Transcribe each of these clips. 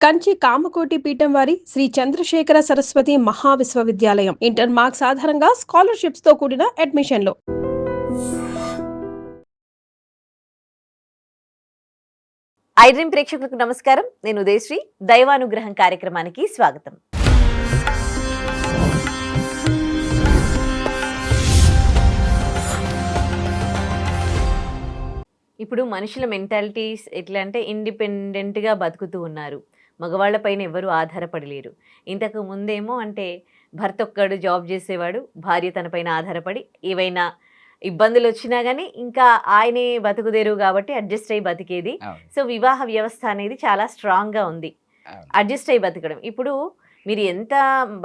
కంచి కామకోటి పీఠం వారి Shri Chandrasekhara Saraswati మహావిశ్వవిద్యాలయం inter marks ఆధారంగా స్కాలర్షిప్స్ తో కూడిన అడ్మిషన్లు. ఐడ్రీమ్ ప్రేక్షకులకు నమస్కారం. నేను ఉదయశ్రీ. దైవానుగ్రహం కార్యక్రమానికి స్వాగతం. ఇప్పుడు మనుషుల మెంటాలిటీస్ ఎట్లా అంటే ఇండిపెండెంట్గా బతుకుతూ ఉన్నారు. మగవాళ్ళపైన ఎవరు ఆధారపడలేరు. ఇంతకు ముందేమో అంటే భర్త ఒక్కడు జాబ్ చేసేవాడు, భార్య తనపైన ఆధారపడి ఏవైనా ఇబ్బందులు వచ్చినా కానీ ఇంకా ఆయనే బతుకుదేరు కాబట్టి అడ్జస్ట్ అయ్యి బతికేది. సో వివాహ వ్యవస్థ అనేది చాలా స్ట్రాంగ్గా ఉంది, అడ్జస్ట్ అయ్యి బతకడం. ఇప్పుడు మీరు ఎంత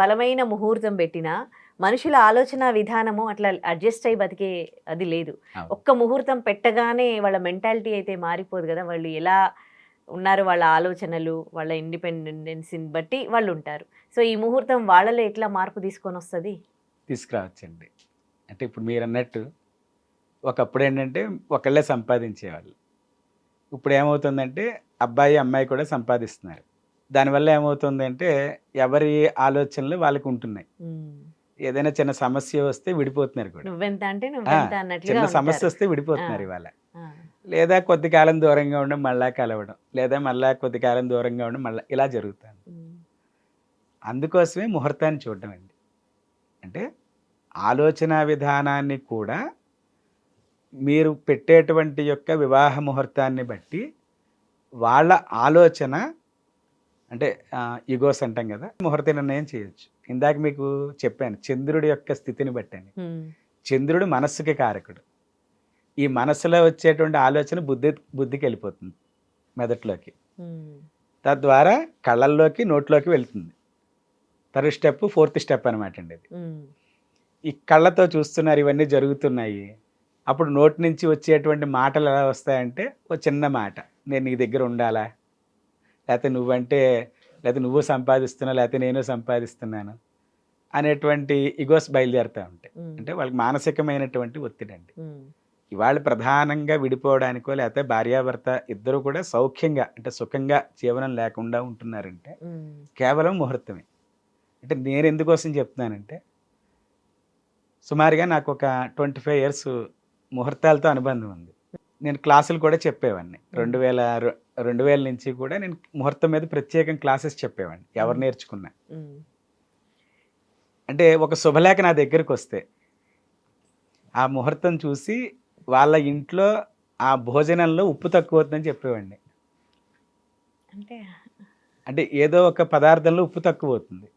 బలమైన ముహూర్తం పెట్టినా మనుషుల ఆలోచన విధానము అట్లా అడ్జస్ట్ అయ్యి బతికే అది లేదు. ఒక్క ముహూర్తం పెట్టగానే వాళ్ళ మెంటాలిటీ అయితే మారిపోదు కదా. వాళ్ళు ఎలా ఉన్నారు, వాళ్ళ ఆలోచనలు, వాళ్ళ ఇండిపెండెన్సీని బట్టి వాళ్ళు ఉంటారు. సో ఈ ముహూర్తం వాళ్ళలో ఎట్లా మార్పు తీసుకొని వస్తుంది? తీసుకురావచ్చండి. అంటే ఇప్పుడు మీరు అన్నట్టు ఒకప్పుడు ఏంటంటే ఒకళ్ళే సంపాదించేవాళ్ళు. ఇప్పుడు ఏమవుతుందంటే అబ్బాయి అమ్మాయి కూడా సంపాదిస్తున్నారు. దానివల్ల ఏమవుతుందంటే ఎవరి ఆలోచనలు వాళ్ళకి ఉంటున్నాయి. ఏదైనా చిన్న సమస్య వస్తే విడిపోతున్నారు కూడా. నువ్వెంత అంటే నువ్వెంత అన్నట్లుగా చిన్న ఉంటారు. సమస్య వస్తే విడిపోతున్నారు ఇవాళ. లేదా కొద్ది కాలం దూరంగా ఉండడం మళ్ళా కలవడం, లేదా మళ్ళా కొద్ది కాలం దూరంగా ఉండడం మళ్ళీ ఇలా జరుగుతుంది. అందుకోసమే ముహూర్తాన్ని చూడడం అండి. అంటే ఆలోచన విధానాన్ని కూడా మీరు పెట్టేటువంటి యొక్క వివాహ ముహూర్తాన్ని బట్టి వాళ్ళ ఆలోచన అంటే ఈగోస్ అంటాం కదా, ముహూర్త నిర్ణయం చేయొచ్చు. ఇందాక మీకు చెప్పాను చంద్రుడి యొక్క స్థితిని బట్టని. చంద్రుడు మనస్సుకి కారకుడు. ఈ మనస్సులో వచ్చేటువంటి ఆలోచన బుద్ధికి వెళ్ళిపోతుంది, మెదట్లోకి. తద్వారా కళ్ళల్లోకి నోట్లోకి వెళ్తుంది. థర్డ్ స్టెప్, ఫోర్త్ స్టెప్ అనమాట అండి ఇది. ఈ కళ్ళతో చూస్తున్నారు ఇవన్నీ జరుగుతున్నాయి. అప్పుడు నోటి నుంచి వచ్చేటువంటి మాటలు ఎలా వస్తాయంటే ఒక చిన్న మాట, నేను నీ దగ్గర ఉండాలా, లేకపోతే నువ్వంటే, లేకపోతే నువ్వు సంపాదిస్తున్నావు, లేకపోతే నేను సంపాదిస్తున్నాను అనేటువంటి ఇగోస్ బయలుదేరుతూ ఉంటాయి. అంటే వాళ్ళకి మానసికమైనటువంటి ఒత్తిడి అండి. ఇవాళ ప్రధానంగా విడిపోవడానికో లేకపోతే భార్యాభర్త ఇద్దరు కూడా సౌఖ్యంగా అంటే సుఖంగా జీవనం లేకుండా ఉంటున్నారంటే కేవలం ముహూర్తమే. అంటే నేను ఎందుకోసం చెప్తున్నానంటే సుమారుగా నాకు ఒక 25 years ముహూర్తాలతో అనుబంధం ఉంది. నేను క్లాసులు కూడా చెప్పేవాడిని. 2000 నుంచి కూడా నేను ముహూర్తం మీద ప్రత్యేకం క్లాసెస్ చెప్పేవాడిని, ఎవరు నేర్చుకున్నా. అంటే ఒక శుభలేఖ నా దగ్గరికి వస్తే ఆ ముహూర్తం చూసి వాళ్ళ ఇంట్లో ఆ భోజనంలో ఉప్పు తక్కువ అవుతుందని చెప్పేవాడిని. అంటే ఏదో ఒక పదార్థంలో ఉప్పు తక్కువ అవుతుంది,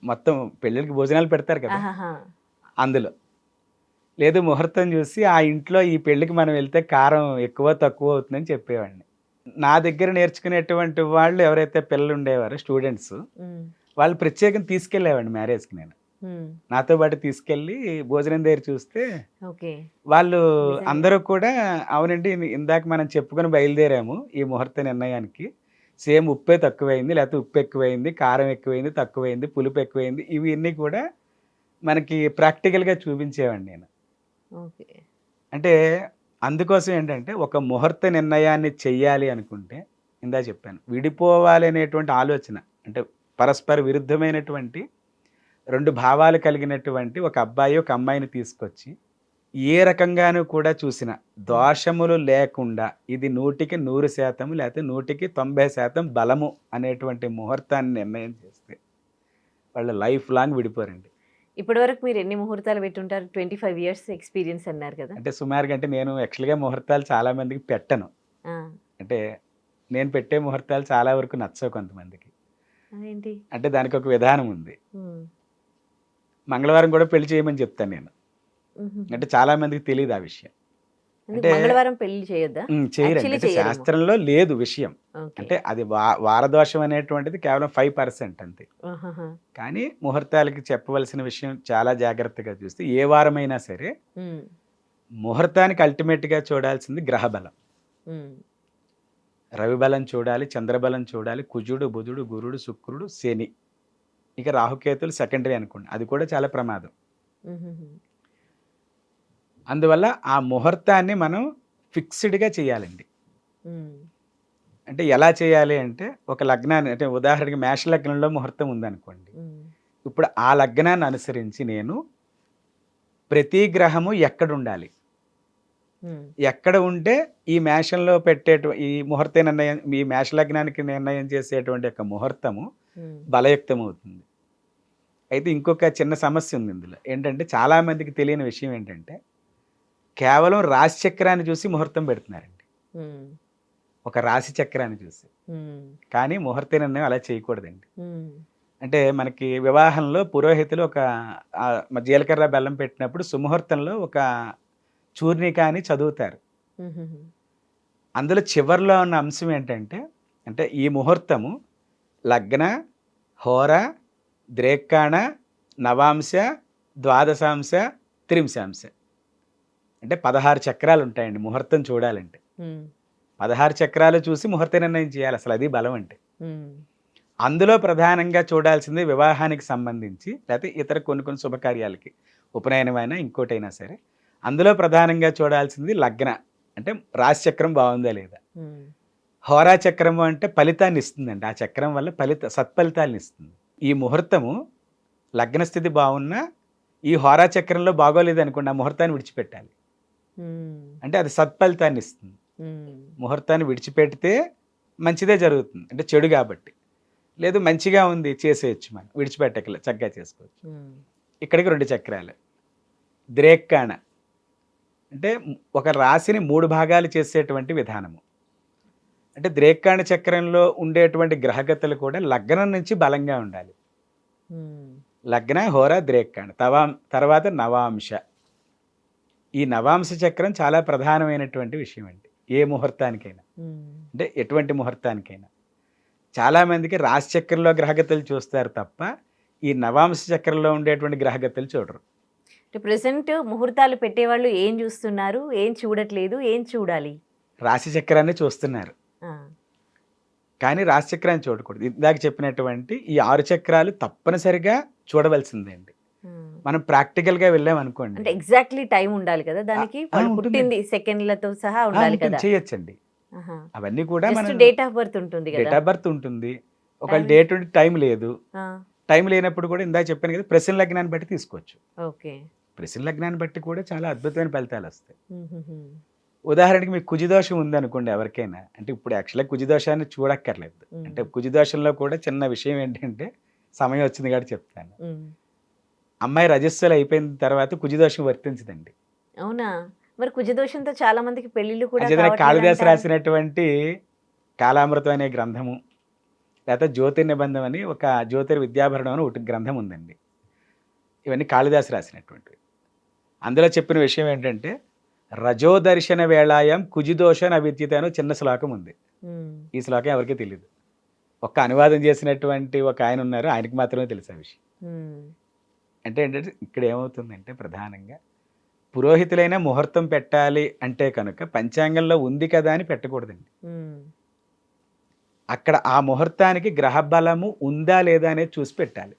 మొత్తం పెళ్ళిళ్ళకి భోజనాలు పెడతారు కదా అందులో. లేదు ముహూర్తం చూసి ఆ ఇంట్లో ఈ పెళ్ళికి మనం వెళ్తే కారం ఎక్కువ తక్కువ అవుతుందని చెప్పేవాడిని. నా దగ్గర నేర్చుకునేటువంటి వాళ్ళు ఎవరైతే పిల్లలు ఉండేవారో స్టూడెంట్స్, వాళ్ళు ప్రత్యేకం తీసుకెళ్ళేవాడిని మ్యారేజ్కి. నేను నాతో పాటు తీసుకెళ్ళి భోజనం దగ్గర చూస్తే వాళ్ళు అందరూ కూడా అవునండి ఇందాక మనం చెప్పుకొని బయలుదేరాము ఈ ముహూర్త నిర్ణయానికి, సేమ్ ఉప్పే తక్కువైంది, లేకపోతే ఉప్పు ఎక్కువైంది, కారం ఎక్కువైంది, తక్కువైంది, పులుపు ఎక్కువైంది, ఇవన్నీ కూడా మనకి ప్రాక్టికల్గా చూపించేవాడిని నేను. అంటే అందుకోసం ఏంటంటే ఒక ముహూర్త నిర్ణయాన్ని చెయ్యాలి అనుకుంటే ఇందా చెప్పాను, విడిపోవాలి అనేటువంటి ఆలోచన అంటే పరస్పర విరుద్ధమైనటువంటి రెండు భావాలు కలిగినటువంటి ఒక అబ్బాయి ఒక అమ్మాయిని తీసుకొచ్చి ఏ రకంగానూ కూడా చూసిన దోషములు లేకుండా ఇది 100% లేకపోతే 190% బలము అనేటువంటి ముహూర్తాన్ని నిర్ణయం చేస్తే వాళ్ళు లైఫ్ లాంగ్ విడిపోరండి. ఇప్పటి వరకు మీరు ఎన్ని ముహూర్తాలు పెట్టుంటారు? 25 years ఎక్స్పీరియన్స్ అన్నారు కదా. అంటే సుమారుగా అంటే నేను యాక్చువల్గా ముహూర్తాలు చాలా మందికి పెట్టను. అంటే నేను పెట్టే ముహూర్తాలు చాలా వరకు నచ్చవు కొంతమందికి. ఏంటి అంటే దానికి ఒక విధానం ఉంది. మంగళవారం కూడా పెళ్లి చేయమని చెప్తాను నేను. అంటే చాలా మందికి తెలియదు ఆ విషయం. అంటే మంగళవారం పెళ్లి చేయొద్దా? చేయరండి. అంటే శాస్త్రంలో లేదు విషయం. అంటే అది వారదోషం అనేటువంటిది కేవలం 5% అంతే. కానీ ముహూర్తాలకి చెప్పవలసిన విషయం చాలా జాగ్రత్తగా చూస్తే ఏ వారమైనా సరే ముహూర్తానికి అల్టిమేట్గా చూడాల్సింది గ్రహబలం. రవిబలం చూడాలి, చంద్రబలం చూడాలి, కుజుడు, బుధుడు, గురుడు, శుక్రుడు, శని, ఇక రాహుకేతులు సెకండరీ అనుకోండి, అది కూడా చాలా ప్రమాదం. అందువల్ల ఆ ముహూర్తాన్ని మనం ఫిక్స్డ్గా చేయాలండి. అంటే ఎలా చేయాలి అంటే ఒక లగ్నాన్ని అంటే ఉదాహరణకి మేష లగ్నంలో ముహూర్తం ఉందనుకోండి. ఇప్పుడు ఆ లగ్నాన్ని అనుసరించి నేను ప్రతి గ్రహము ఎక్కడుండాలి? ఎక్కడ ఉంటే ఈ మేషంలో ఈ ముహూర్త నిర్ణయం ఈ మేష లగ్నానికి నిర్ణయం చేసేటువంటి యొక్క ముహూర్తము బలయుక్తమవుతుంది. అయితే ఇంకొక చిన్న సమస్య ఉంది ఇందులో. ఏంటంటే చాలామందికి తెలియని విషయం ఏంటంటే కేవలం రాశి చక్రాన్ని చూసి ముహూర్తం పెడుతున్నారండి. ఒక రాశి చక్రాన్ని చూసి. కానీ ముహూర్త నిర్ణయం అలా చేయకూడదండి. అంటే మనకి వివాహంలో పురోహితులు ఒక జీలకర్ర బెల్లం పెట్టినప్పుడు సుముహూర్తంలో ఒక చూర్ణిక అని చదువుతారు. అందులో చివర్లో ఉన్న అంశం ఏంటంటే అంటే ఈ ముహూర్తము లగ్న, హోర, ద్రేక్కాణ, నవాంశ, ద్వాదశాంశ, త్రింశాంశ. అంటే 16 చక్రాలు ఉంటాయండి ముహూర్తం చూడాలంటే. 16 చక్రాలు చూసి ముహూర్త నిర్ణయం చేయాలి. అసలు అది బలం అంటే. అందులో ప్రధానంగా చూడాల్సింది వివాహానికి సంబంధించి లేకపోతే ఇతర కొన్ని శుభకార్యాలకి ఉపనయనమైనా ఇంకోటైనా సరే అందులో ప్రధానంగా చూడాల్సింది లగ్న అంటే రాశి చక్రం బాగుందా లేదా. హోరా చక్రము అంటే ఫలితాన్ని ఇస్తుందండి. ఆ చక్రం వల్ల సత్ఫలితాలను ఇస్తుంది. ఈ ముహూర్తము లగ్న స్థితి బాగున్నా ఈ హోరా చక్రంలో బాగోలేదు అనుకోండి, ఆ ముహూర్తాన్ని విడిచిపెట్టాలి. అంటే అది సత్ఫలితాన్ని ఇస్తుంది. ముహూర్తాన్ని విడిచిపెడితే మంచిదే జరుగుతుంది, అంటే చెడు కాబట్టి. లేదు మంచిగా ఉంది చేసేయచ్చు, మనం విడిచిపెట్టకలే చక్కగా చేసుకోవచ్చు. ఇక్కడికి 2 చక్రాలు. ద్రేక్కాణ అంటే ఒక రాశిని 3 భాగాలు చేసేటువంటి విధానము. అంటే ద్రేక్కాణ చక్రంలో ఉండేటువంటి గ్రహగతులు కూడా లగ్నం నుంచి బలంగా ఉండాలి. లగ్న, హోర, ద్రేక్కాణ తర్వాత నవాంశ. ఈ నవాంశ చక్రం చాలా ప్రధానమైనటువంటి విషయం అండి ఏ ముహూర్తానికైనా. అంటే ఎటువంటి ముహూర్తానికైనా. చాలామందికి రాశి చక్రంలో గ్రహగతులు చూస్తారు తప్ప ఈ నవాంశ చక్రంలో ఉండేటువంటి గ్రహగతులు చూడరు. ప్రెసెంట్ ముహూర్తాలు పెట్టేవాళ్ళు ఏం చూస్తున్నారు, ఏం చూడట్లేదు, ఏం చూడాలి? రాశి చక్రాన్ని చూస్తున్నారు కానీ రాశి చక్రాన్ని చూడకూడదు. ఇందాక చెప్పినటువంటి ఈ 6 చక్రాలు తప్పనిసరిగా చూడవలసిందే. మనం ప్రాక్టికల్ గా వెళ్ళాం అనుకోండి, అంటే ఎగ్జాక్ట్లీ టైం ఉండాలి కదా దానికి, వాళ్ళు పుట్టింది సెకండ్లతో సహా ఉండాలి కదా. చేయొచ్చండి అవన్నీ కూడా. డేట్ ఆఫ్ బర్త్ ఉంటుంది, డేట్ ఆఫ్ బర్త్ ఉంటుంది. ఒకవేళ డేట్ ఉంటే టైం లేదు, టైం లేనప్పుడు కూడా ఇందాక చెప్పాను కదా ప్రశ్న లగ్నాన్ని బట్టి తీసుకోవచ్చు. ప్రశ్న లగ్నాన్ని బట్టి కూడా చాలా అద్భుతమైన ఫలితాలు వస్తాయి. ఉదాహరణకి మీకు కుజిదోషం ఉందనుకోండి ఎవరికైనా, అంటే ఇప్పుడు యాక్చువల్గా కుజిదోషాన్ని చూడక్కర్లేదు. అంటే కుజిదోషంలో కూడా చిన్న విషయం ఏంటంటే సమయం వచ్చింది కాబట్టి చెప్తాను. అమ్మాయి రజస్సులు అయిపోయిన తర్వాత కుజిదోషం వర్తించదండి. అవునా? మరి కుజదోషంతో చాలా మందికి పెళ్లిళ్ళు కూడా కాళిదాసు రాసినటువంటి కాలామృతం అనే గ్రంథము, లేకపోతే జ్యోతిర్నిబంధం అని ఒక జ్యోతిర్విద్యాభరణం అని ఒకటి గ్రంథం ఉందండి. ఇవన్నీ కాళిదాసు రాసినటువంటివి. అందులో చెప్పిన విషయం ఏంటంటే రజోదర్శన వేళాయం కుజిదోషన విద్యుత్ అని చిన్న శ్లోకం ఉంది. ఈ శ్లోకం ఎవరికీ తెలియదు. ఒక్క అనువాదం చేసినటువంటి ఒక ఆయన ఉన్నారు, ఆయనకి మాత్రమే తెలుసు ఆ విషయం. అంటే ఏంటంటే ఇక్కడ ఏమవుతుందంటే ప్రధానంగా పురోహితులైన ముహూర్తం పెట్టాలి అంటే కనుక పంచాంగంలో ఉంది కదా అని పెట్టకూడదండి. అక్కడ ఆ ముహూర్తానికి గ్రహ బలము ఉందా లేదా అనేది చూసి పెట్టాలి.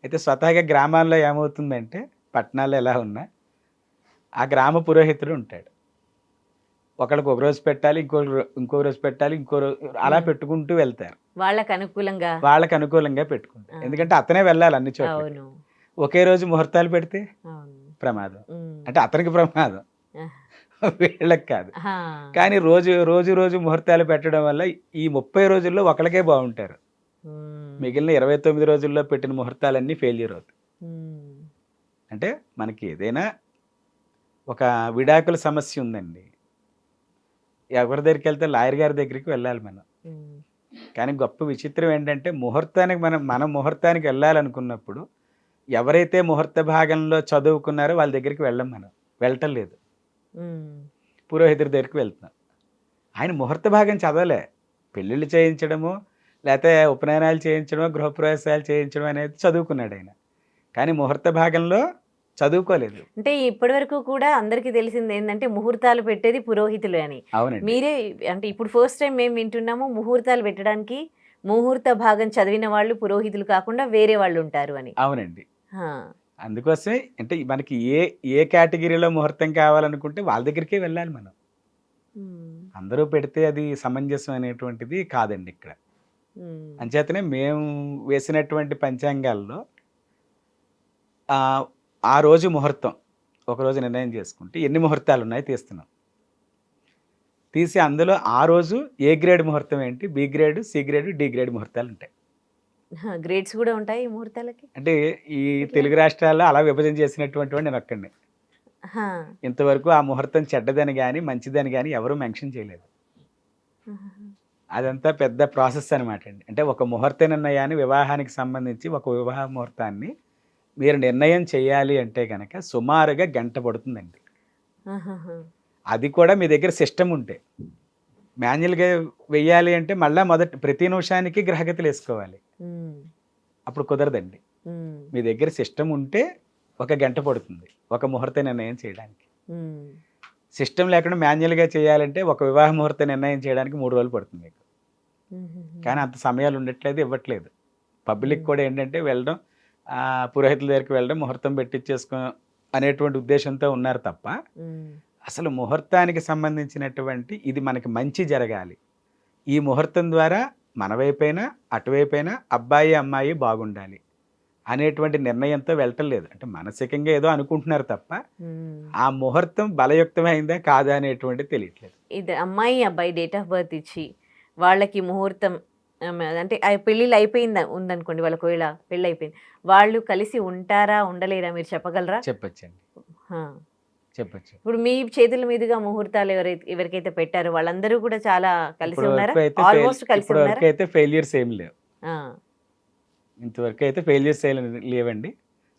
అయితే స్వతహాగా గ్రామాల్లో ఏమవుతుందంటే పట్టణాల్లో ఎలా ఉన్నా ఆ గ్రామ పురోహితుడు ఉంటాడు. ఒకళ్ళకి ఒక రోజు పెట్టాలి, ఇంకో రోజు పెట్టాలి, అలా పెట్టుకుంటూ వెళ్తారు. వాళ్ళకి అనుకూలంగా పెట్టుకుంటారు. ఎందుకంటే అతనే వెళ్ళాలి అన్ని చోట్ల. ఒకే రోజు ముహూర్తాలు పెడితే ప్రమాదం, అంటే అతనికి ప్రమాదం, వీళ్ళకి కాదు. కానీ రోజు ముహూర్తాలు పెట్టడం వల్ల ఈ 30 రోజుల్లో ఒకళ్ళకే బాగుంటారు, మిగిలిన 29 రోజుల్లో పెట్టిన ముహూర్తాలన్నీ ఫెయిల్యూర్ అవుతాయి. అంటే మనకి ఏదైనా ఒక విడాకుల సమస్య ఉందండి, ఎవరి దగ్గరికి వెళ్తే లాయర్ గారి దగ్గరికి వెళ్ళాలి మనం. కానీ గొప్ప విచిత్రం ఏంటంటే ముహూర్తానికి మనం ముహూర్తానికి వెళ్ళాలనుకున్నప్పుడు ఎవరైతే ముహూర్త భాగంలో చదువుకున్నారో వాళ్ళ దగ్గరికి వెళ్ళటం లేదు. పురోహితుడి దగ్గరికి వెళ్తున్నాం. ఆయన ముహూర్త భాగం చదవలే, పెళ్ళిళ్ళు చేయించడము లేకపోతే ఉపనయనాలు చేయించడము గృహప్రవేశాలు చేయించడం అనేది చదువుకున్నాడు ఆయన. కానీ ముహూర్త భాగంలో చదువుకోలేదు. అంటే ఇప్పటి వరకు కూడా అందరికీ తెలిసింది ఏంటంటే ముహూర్తాలు పెట్టేది పురోహితులు అని. అవునండి. మీరే అంటే ఇప్పుడు ఫస్ట్ టైం మేము వింటున్నాము ముహూర్తాలు పెట్టడానికి ముహూర్త భాగం చదివిన వాళ్ళు పురోహితులు కాకుండా వేరే వాళ్ళు ఉంటారు అని. అవునండి. అందుకోసమే అంటే మనకి ఏ కేటగిరీలో ముహూర్తం కావాలనుకుంటే వాళ్ళ దగ్గరికే వెళ్ళాలి మనం. ఉమ్, అందరూ పెడితే అది సమంజసం అనేటువంటిది కాదండి ఇక్కడ. ఉమ్, అంచేతనే మేము వేసినటువంటి పంచాంగాల్లో ఆ ఆ రోజు ముహూర్తం ఒకరోజు నిర్ణయం చేసుకుంటే ఎన్ని ముహూర్తాలు ఉన్నాయి తీస్తున్నాం. తీసి అందులో ఆ రోజు ఏ గ్రేడ్ ముహూర్తం ఏంటి, B grade, C grade, D grade ముహూర్తాలు ఉంటాయి. గ్రేడ్స్ కూడా ఉంటాయి ఈ ముహూర్తాలకి అంటే ఈ ఎట్లా? తెలుగు రాష్ట్రాల్లో అలా విభజన చేసినటువంటి వాడు నేను ఒక్కడిని. హా, ఇంతవరకు ఆ ముహూర్తం చెడ్డదని గాని, మంచిదని గాని ఎవరు మెన్షన్ చేయలేదు. ఆహా, అదంతా పెద్ద ప్రాసెస్ అనమాట అండి. అంటే ఒక ముహూర్త నిర్ణయాన్ని వివాహానికి సంబంధించి ఒక వివాహ ముహూర్తాన్ని మీరు నిర్ణయం చేయాలి అంటే గనక సుమారుగా గంట పడుతుందండి. ఆహాహా, అది కూడా మీ దగ్గర సిస్టమ్ ఉంటే. మాన్యువల్‌గా వెయ్యాలి అంటే మళ్ళా ప్రతి నిమిషానికి గ్రహగతులు ఏసుకోవాలి. ఉమ్, అప్పుడు కుదరదండి. ఉమ్, మీ దగ్గర సిస్టమ్ ఉంటే ఒక గంట పడుతుంది ఒక ముహూర్త నిర్ణయం చేయడానికి. ఉమ్, సిస్టమ్ లేకుండా మాన్యువల్‌గా చేయాలంటే ఒక వివాహ ముహూర్త నిర్ణయం చేయడానికి 3 రోజులు పడుతుంది మీకు. ఉమ్, కానీ అంత సమయాలు ఉండట్లేదు, ఇవ్వట్లేదు. పబ్లిక్ ఉమ్, కూడా ఏంటంటే వెళ్ళడం, పురోహితుల దగ్గరికి వెళ్ళడం, ముహూర్తం పెట్టిచ్చేసుకో అనేటువంటి ఉద్దేశంతో ఉన్నారు తప్ప, ఉమ్, అసలు ముహూర్తానికి సంబంధించినటువంటి ఇది మనకి మంచి జరగాలి. ఈ ముహూర్తం ద్వారా మన వైపైనా, అటువైపైనా అబ్బాయి, అమ్మాయి బాగుండాలి అనేటువంటి నిర్ణయంతో వెళ్ళటం లేదు. అంటే మానసికంగా ఏదో అనుకుంటున్నారు తప్ప, ఉమ్. ఆ ముహూర్తం బలయుక్తమైందా కాదా అనేటువంటిది తెలియట్లేదు. ఇది అమ్మాయి అబ్బాయి డేట్ ఆఫ్ బర్త్ ఇచ్చి వాళ్ళకి ముహూర్తం అంటే ఆ పెళ్ళిళ్ళు అయిపోయింది ఉందనుకోండి, వాళ్ళకి ఒకవేళ పెళ్ళి అయిపోయింది, వాళ్ళు కలిసి ఉంటారా ఉండలేరా మీరు చెప్పగలరా? చెప్పొచ్చండి. హా. చెప్పొచ్చు. ఇప్పుడు మీ చేతుల మీదుగా ముహూర్తాలు ఎవరికైతే పెట్టారో వాళ్ళందరూ కూడా చాలా కలిసి ఇప్పుడు ఉన్నారా? వరకు అయితే ఆల్మోస్ట్ కలిసి ఇప్పటి వరకు ఉన్నారా? అయితే ఫెయిల్యూర్స్ ఏమి లేవు. ఆ, ఇంతవరకు అయితే ఫెయిల్యూర్స్ లేవండి.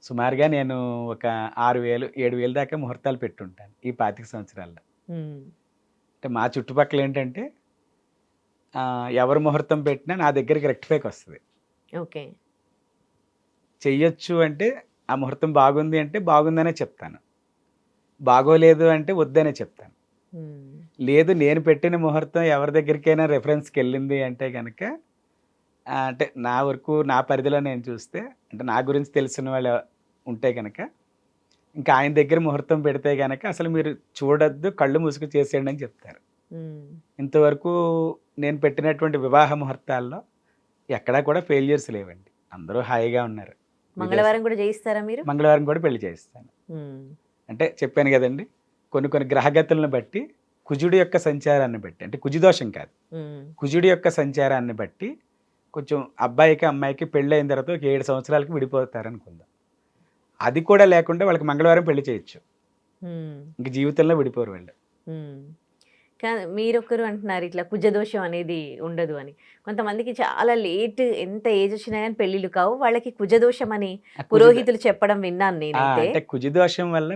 సుమారుగా నేను ఒక 6,000, 7,000 దాకా ముహూర్తాలు పెట్టుంటాను ఈ 25 సంవత్సరాల్లో. ఉమ్, అంటే మా చుట్టుపక్కల ఏంటంటే ఎవరు ముహూర్తం పెట్టినా నా దగ్గరికి రెక్టిఫైకి వస్తుంది. ఓకే. చెయ్యొచ్చు అంటే ఆ ముహూర్తం బాగుంది అంటే బాగుందనే చెప్తాను. బాగోలేదు అంటే వద్దనే చెప్తాను. ఉమ్, లేదు నేను పెట్టిన ముహూర్తం ఎవరి దగ్గరికైనా రెఫరెన్స్కి వెళ్ళింది అంటే కనుక అంటే నా వరకు నా పరిధిలో నేను చూస్తే అంటే నా గురించి తెలిసిన వాళ్ళు ఉంటే కనుక ఇంకా ఆయన దగ్గర ముహూర్తం పెడితే కనుక అసలు మీరు చూడొద్దు, కళ్ళు మూసుకు చేసేయండి అని చెప్తారు. ఉమ్, ఇంతవరకు నేను పెట్టినటువంటి వివాహ ముహూర్తాల్లో ఎక్కడా కూడా ఫెయిల్యూర్స్ లేవండి. అందరూ హాయిగా ఉన్నారు. మంగళవారం కూడా చేయిస్తారా మీరు? మంగళవారం కూడా పెళ్లి చేయిస్తాను. ఉమ్, అంటే చెప్పాను కదండి, కొన్ని కొన్ని గ్రహగతులను బట్టి, కుజుడి యొక్క సంచారాన్ని బట్టి, అంటే కుజుదోషం కాదు, ఉమ్, కుజుడి యొక్క సంచారాన్ని బట్టి కొంచెం అబ్బాయికి అమ్మాయికి పెళ్ళి అయిన తర్వాత ఒక 7 సంవత్సరాలకి విడిపోతారు అనుకుందాం. అది కూడా లేకుండా వాళ్ళకి మంగళవారం పెళ్లి చేయొచ్చు. ఉమ్, ఇంక జీవితంలో విడిపోరు వాళ్ళు. ఉమ్. కానీ మీరొక్కరు అంటున్నారు ఇట్లా కుజదోషం అనేది ఉండదు అని. కొంతమందికి చాలా లేట్ ఎంత ఏజ్ వచ్చినా కానీ పెళ్ళిళ్ళు కావు. వాళ్ళకి కుజదోషం అని ఆ కుజుద పురోహితులు చెప్పడం విన్నాను ఆ! నేనైతే. అంటే కుజుదోషం వల్ల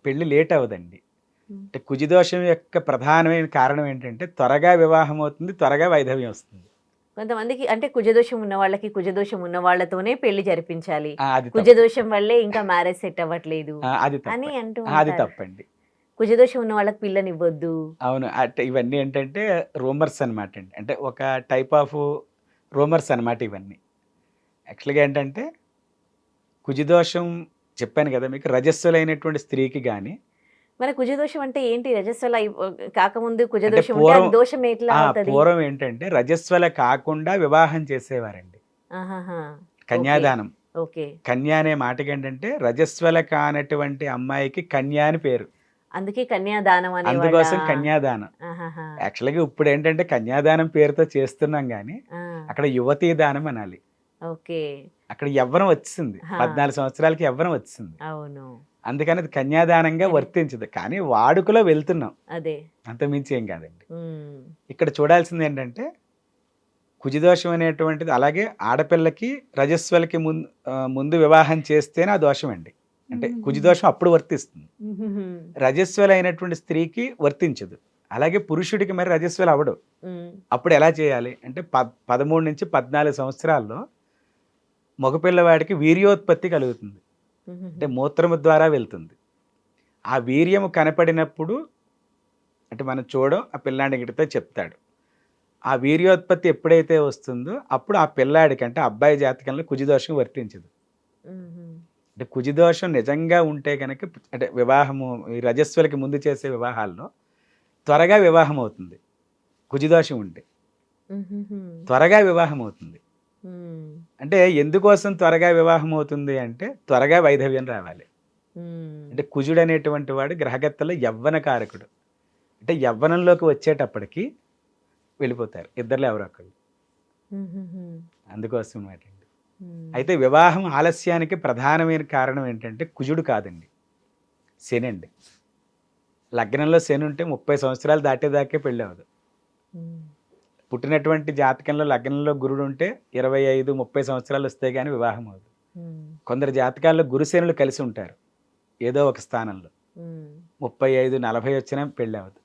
పెళ్లి లేట్ అవ్వదండి. ఉమ్. అంటే కుజుదోషం యొక్క ప్రధానమైన కారణం ఏంటంటే త్వరగా వివాహం అవుతుంది, త్వరగా వైధవ్యం వస్తుంది. కొంతమందికి అంటే కుజదోషం ఉన్న వాళ్ళకి కుజదోషం ఉన్న వాళ్ళతోనే పెళ్లి జరిపించాలి. అది తప్పు. కుజదోషం వల్లే ఇంకా మ్యారేజ్ సెట్ అవ్వట్లేదు అది అని తప్పండి. అంటూ అది ఉంటారు. తప్పండి. కుజదోషం ఉన్న వాళ్ళకి పిల్లనివ్వద్దు. అవును. అంటే ఇవన్నీ ఏంటంటే రూమర్స్ అనమాట అండి. అంటే ఒక టైప్ ఆఫ్ రూమర్స్ అనమాట ఇవన్నీ. యాక్చువల్‌గా ఏంటంటే కుజుదోషం చెప్పాను కదా మీకు, రజస్వలైనటువంటి స్త్రీకి గాని మరి కుజదోషం అంటే ఏంటి? రజస్వల కాకముందు అంటే కుజదోషం ఉంటే పూర్వం అది దోషం ఎట్లా అవుతది? పూర్వం ఏంటంటే రజస్వల కాకుండా వివాహం చేసేవారండి. ఆహాహా! ఓకే. కన్యాదానం. ఓకే. కన్య అనే మాటకేంటంటే రజస్వల కానటువంటి అమ్మాయికి కన్య అని పేరు. అందుకే కన్యాదానం అనేవాళ్ళా? అందుకోసం కన్యాదానం. ఆహాహా! యాక్చువల్‌గా ఇప్పుడేంటంటే కన్యాదానం పేరుతో చేస్తున్నాం గానీ, ఆ! అక్కడ యువతీ దానం అనాలి. ఓకే. అక్కడ యవ్వనం వచ్చేసింది. హా! 14 సంవత్సరాలకి యవ్వనం వచ్చేసింది. అవును. అందుకని అది కన్యాదానంగా కానీ వర్తించదు. కానీ వాడుకలో వెళ్తున్నాం. అదే. అంతకుమించి ఏం కాదండి. హ్మ్. ఇక్కడ చూడాల్సిందేంటంటే కుజదోషం అనేటువంటిది అలాగే ఆడపిల్లకి రజస్వలకి ముందు వివాహం చేస్తేనే ఆ దోషం అండి. అంటే కుజదోషం అప్పుడు వర్తిస్తుంది. హుహుహు. రజస్వలైనటువంటి స్త్రీకి వర్తించదు. అలాగే పురుషుడికి మరి రజస్వల అవ్వడు. హ్మ్. అప్పుడు ఎలా చేయాలి అంటే 13 నుంచి 14 సంవత్సరాల్లో మగపిల్లవాడికి వీర్యోత్పత్తి కలుగుతుంది. హుహుహు. అంటే మూత్రము ద్వారా వెళ్తుంది. ఆ వీర్యము కనపడినప్పుడు అంటే మనం ఆ పిల్లాడితో చెప్తాడు. ఆ వీర్యోత్పత్తి ఎప్పుడైతే వస్తుందో అప్పుడు ఆ పిల్లాడికి అంటే అబ్బాయి జాతకంలో కుజదోషం వర్తించదు. హుహు. అంటే కుజదోషం నిజంగా ఉంటే కనుక అంటే వివాహము ఈ రజస్వలకి ముందు చేసే వివాహాల్లో త్వరగా వివాహం అవుతుంది. కుజదోషం ఉంటే త్వరగా వివాహం అవుతుంది. అంటే ఎందుకోసం త్వరగా వివాహం అవుతుంది అంటే త్వరగా వైధవ్యం రావాలి. అంటే కుజుడు అనేటువంటి వాడు గ్రహగత్తలో యవ్వన కారకుడు. అంటే యవ్వనంలోకి వచ్చేటప్పటికి వెళ్ళిపోతారు ఇద్దరులో ఎవరో ఒకళ్ళు. అందుకోసం అన్నమాట అండి. అయితే వివాహం ఆలస్యానికి ప్రధానమైన కారణం ఏంటంటే కుజుడు కాదండి, శని అండి. లగ్నంలో శని ఉంటే 30 సంవత్సరాలు దాటేదాకే పెళ్ళి అవ్వదు. పుట్టినటువంటి జాతకంలో లగ్నంలో గురుడు ఉంటే 25-30 సంవత్సరాలు వస్తే కానీ వివాహం అవ్వదు. కొందరు జాతకాల్లో గురుశనులు కలిసి ఉంటారు ఏదో ఒక స్థానంలో, 35-40 వచ్చినా పెళ్ళి అవ్వదు.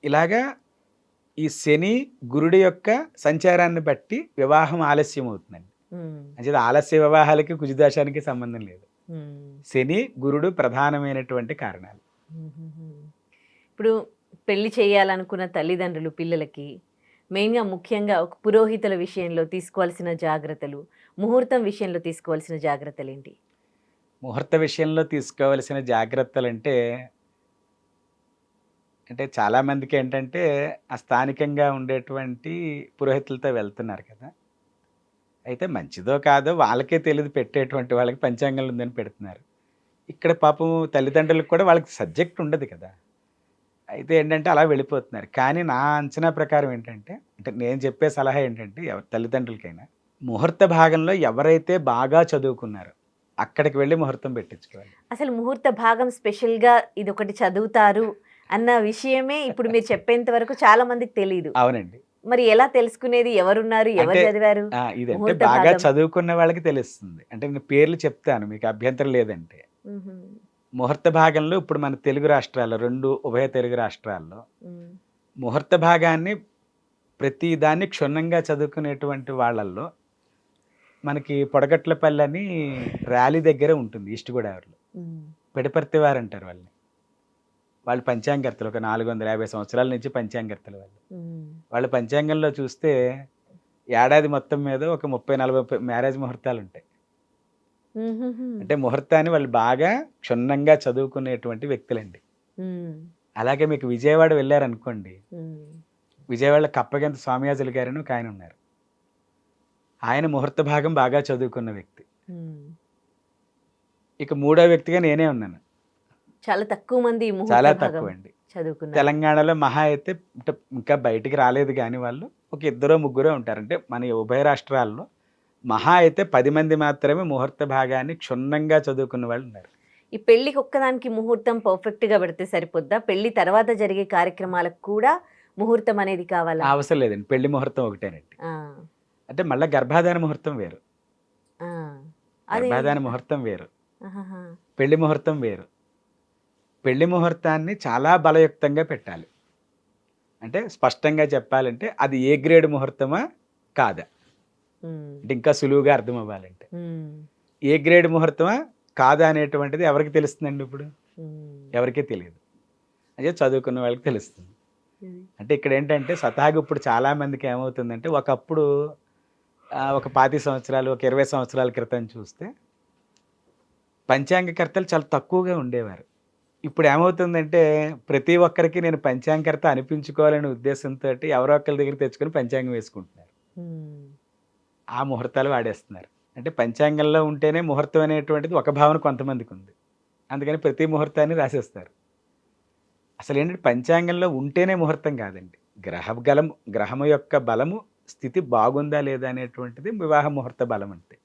ఇలాగా ఈ శని గురుడి యొక్క సంచారాన్ని బట్టి వివాహం ఆలస్యం అవుతుందండి. అంటే ఆలస్య వివాహాలకి కుజదోషానికి సంబంధం లేదు. శని గురుడు ప్రధానమైనటువంటి కారణాలు. ఇప్పుడు పెళ్లి చేయాలనుకున్న తల్లిదండ్రులు పిల్లలకి మెయిన్గా ముఖ్యంగా ఒక పురోహితుల విషయంలో తీసుకోవాల్సిన జాగ్రత్తలు, ముహూర్తం విషయంలో తీసుకోవాల్సిన జాగ్రత్తలు ఏంటి? ముహూర్త విషయంలో తీసుకోవాల్సిన జాగ్రత్తలు అంటే చాలామందికి ఏంటంటే ఆ స్థానికంగా ఉండేటువంటి పురోహితులతో వెళ్తున్నారు కదా. అయితే మంచిదో కాదో వాళ్ళకే తెలియదు, పెట్టేటువంటి వాళ్ళకి పంచాంగంలో ఉందని పెడుతున్నారు. ఇక్కడ పాపం తల్లిదండ్రులకు కూడా వాళ్ళకి సబ్జెక్ట్ ఉండదు కదా. అయితే ఏంటంటే అలా వెళ్ళిపోతున్నారు. కానీ నా అంచనా ప్రకారం ఏంటంటే, అంటే నేను చెప్పే సలహా ఏంటంటే తల్లిదండ్రులకైనా ముహూర్త భాగంలో ఎవరైతే బాగా చదువుకున్నారో అక్కడికి వెళ్ళి ముహూర్తం పెట్టించుకోవాలి. అసలు ముహూర్త భాగం స్పెషల్గా ఇది ఒకటి చదువుతారు అన్న విషయమే ఇప్పుడు మీరు చెప్పేంత వరకు చాలా మందికి తెలియదు. అవునండి. మరి ఎలా తెలుసుకునేది? ఎవరున్నారు, ఎవరు అంటే చదివారు? ఇదంటే ముహూర్త బాగా భాగం. చదువుకున్న వాళ్ళకి తెలుస్తుంది. అంటే నేను పేర్లు చెప్తాను, మీకు అభ్యంతరం లేదంటే. ముహూర్త భాగంలో ఇప్పుడు మన తెలుగు రాష్ట్రాల్లో 2 ఉభయ తెలుగు రాష్ట్రాల్లో ముహూర్త భాగాన్ని ప్రతి దాన్ని క్షుణ్ణంగా చదువుకునేటువంటి వాళ్ళల్లో మనకి పొడగట్లపల్లి అని ర్యాలీ దగ్గర ఉంటుంది ఈస్ట్ గోదావరిలో. పిడపర్తి వారు అంటారు వాళ్ళని. వాళ్ళు పంచాంగర్తలు, ఒక 450 సంవత్సరాల నుంచి పంచాంగర్తలు వాళ్ళు. వాళ్ళ పంచాంగంలో చూస్తే ఏడాది మొత్తం మీద ఒక 30-40 మ్యారేజ్ ముహూర్తాలు ఉంటాయి. అంటే ముహూర్తాన్ని వాళ్ళు బాగా క్షుణ్ణంగా చదువుకునేటువంటి వ్యక్తులండి. అలాగే మీకు విజయవాడ వెళ్ళారనుకోండి, విజయవాడలో కప్పగంత స్వామియాజులు గారని ఒక ఆయన ఉన్నారు. ఆయన ముహూర్త భాగం బాగా చదువుకున్న వ్యక్తి. ఇక మూడో వ్యక్తిగా నేనే ఉన్నాను. చాలా తక్కువ మంది ఈ ముహూర్త చాలా భాగం తక్కువ అండి. చదువుకున్నారు. తెలంగాణలో మహా అయితే అంటే ఇంకా బయటికి రాలేదు కానీ వాళ్ళు ఒక 2-3 ఉంటారు. అంటే మన ఉభయ రాష్ట్రాల్లో మహా అయితే 10 మంది మాత్రమే ముహూర్త భాగాన్ని క్షుణ్ణంగా చదువుకున్న వాళ్ళు ఉన్నారు. ఈ పెళ్లికి ఒక్కదానికి ముహూర్తం పర్ఫెక్ట్ గా పెడితే సరిపోద్దా? పెళ్లి తర్వాత జరిగే కార్యక్రమాలకు కూడా ముహూర్తం అనేది కావాలా? అవసరం లేదండి, పెళ్లి ముహూర్తం ఒకటేనండి. ఆ, అంటే మళ్ళీ గర్భాధాన ముహూర్తం వేరు, ఆ. అది గర్భాధాన ముహూర్తం వేరు, ఆహాహా. పెళ్లి ముహూర్తం వేరు. పెళ్లి ముహూర్తాన్ని చాలా బలయుక్తంగా పెట్టాలి. అంటే స్పష్టంగా చెప్పాలంటే అది ఏ గ్రేడ్ ముహూర్తమా కాదా, అంటే ఇంకా సులువుగా అర్థం అవ్వాలంటే ఏ గ్రేడ్ ముహూర్తమా కాదా అనేటువంటిది ఎవరికి తెలుస్తుందండి? ఇప్పుడు ఎవరికీ తెలియదు, అదే చదువుకున్న వాళ్ళకి తెలుస్తుంది. అంటే ఇక్కడ ఏంటంటే స్వతహాగా ఇప్పుడు చాలామందికి ఏమవుతుందంటే, ఒకప్పుడు ఒక 25 సంవత్సరాలు, ఒక 20 సంవత్సరాల క్రితం చూస్తే పంచాంగకర్తలు చాలా తక్కువగా ఉండేవారు. ఇప్పుడు ఏమవుతుందంటే ప్రతి ఒక్కరికి నేను పంచాంగకర్త అనిపించుకోవాలనే ఉద్దేశంతో ఎవరో ఒకరి దగ్గర తెచ్చుకొని పంచాంగం వేసుకుంటున్నారు. ఆ ముహూర్తాలు వాడేస్తున్నారు. అంటే పంచాంగంలో ఉంటేనే ముహూర్తం అనేటువంటిది ఒక భావన కొంతమందికి ఉంది, అందుకని ప్రతి ముహూర్తాన్ని రాసేస్తారు. అసలు ఏంటంటే పంచాంగంలో ఉంటేనే ముహూర్తం కాదండి, గ్రహము యొక్క బలము స్థితి బాగుందా లేదా అనేటువంటిది వివాహ ముహూర్త బలం అంటే.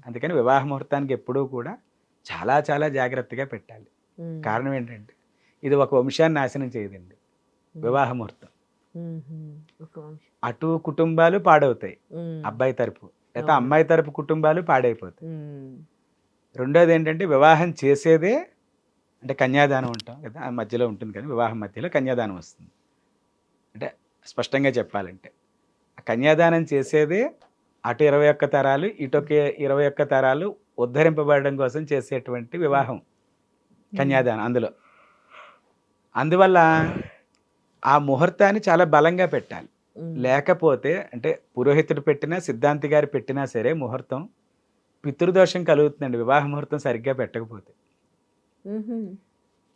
అందుకని వివాహ ముహూర్తానికి ఎప్పుడూ కూడా చాలా చాలా జాగ్రత్తగా పెట్టాలి. కారణం ఏంటంటే ఇది ఒక వంశాన్ని నాశనం చేయదండి వివాహ ముహూర్తం. అటు కుటుంబాలు పాడవుతాయి, అబ్బాయి తరపు లేదా అమ్మాయి తరపు కుటుంబాలు పాడైపోతాయి. రెండోది ఏంటంటే వివాహం చేసేదే అంటే కన్యాదానం ఉంటాం కదా, ఆ మధ్యలో ఉంటుంది కానీ వివాహం మధ్యలో కన్యాదానం వస్తుంది. అంటే స్పష్టంగా చెప్పాలంటే ఆ కన్యాదానం చేసేదే అటు 21 తరాలు ఇటొక 21 తరాలు ఉద్ధరింపబడడం కోసం చేసేటువంటి వివాహం కన్యాదానం. అందువల్ల ఆ ముహూర్తాన్ని చాలా బలంగా పెట్టాలి. లేకపోతే అంటే పురోహితుడు పెట్టినా సిద్ధాంతి గారు పెట్టినా సరే ముహూర్తం పితృదోషం కలుగుతుందండి వివాహ ముహూర్తం సరిగ్గా పెట్టకపోతే.